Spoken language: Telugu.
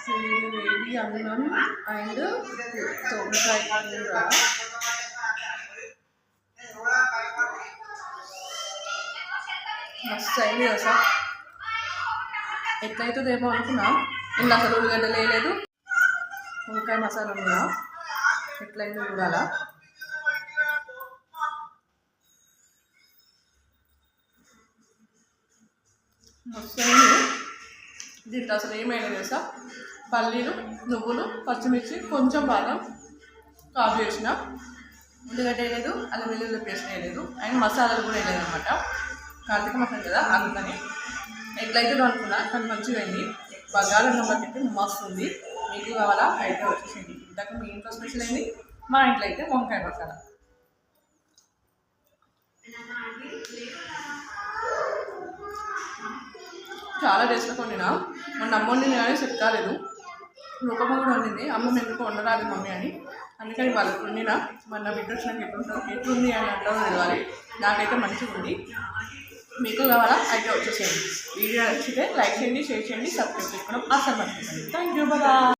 వేడి అన్నం అండ్ తొంకాయ కూర. మస్తు అయింది కదా. ఎట్లయితుందేమో అనుకున్నా. ఇందులో అసలు ఉల్లిగడ్డలు వేయలేదు, వంకాయ మసాలా ఉందా, ఎట్లయిందో చూడాలా. మస్తు అయింది. దీంట్లో అసలు ఏమైనా తెలుసా, పల్లీలు, నువ్వులు, పచ్చిమిర్చి, కొంచెం బాదం కాపు చేసిన, ఉల్లిగడ్డ వేయలేదు, అల్లం వెల్లుల్లి పేస్ట్ వేయలేదు, అండ్ మసాలాలు కూడా వేయలేదు అనమాట. కార్తీక మాసం కదా అందుకని ఎట్లయితే అనుకున్నా, కానీ మంచిగా అయింది. బగారన్నంలోకి అయితే మస్తు ఉంది. మీకు కావాలా అయితే వచ్చేసింది. ఇంతకు మీ ఇంట్లో స్పెషల్ అయింది, మా ఇంట్లో అయితే వంకాయ మసాలా. చాలా టేస్ట్గా వండినా. మొన్న అమ్మ వండింది కానీ సెట్ కాలేదు. రూపమ్మ కూడా వండింది, అమ్మ ఎందుకు వండరాదు మమ్మీ అని. అందుకని వాళ్ళకి వండినా. మొన్న బిడ్డ వచ్చినాక ఎట్లుంది అని అంటారో తెలియాలి. నాకైతే మంచిగా ఉంది. మీకు కావాలా అయితే వచ్చేసేయండి. వీడియో నచ్చితే లైక్ చేయండి, షేర్ చేయండి, సబ్స్క్రైబ్ చేసుకోవడం అసలు మర్చిపోండి. Thank you, bye.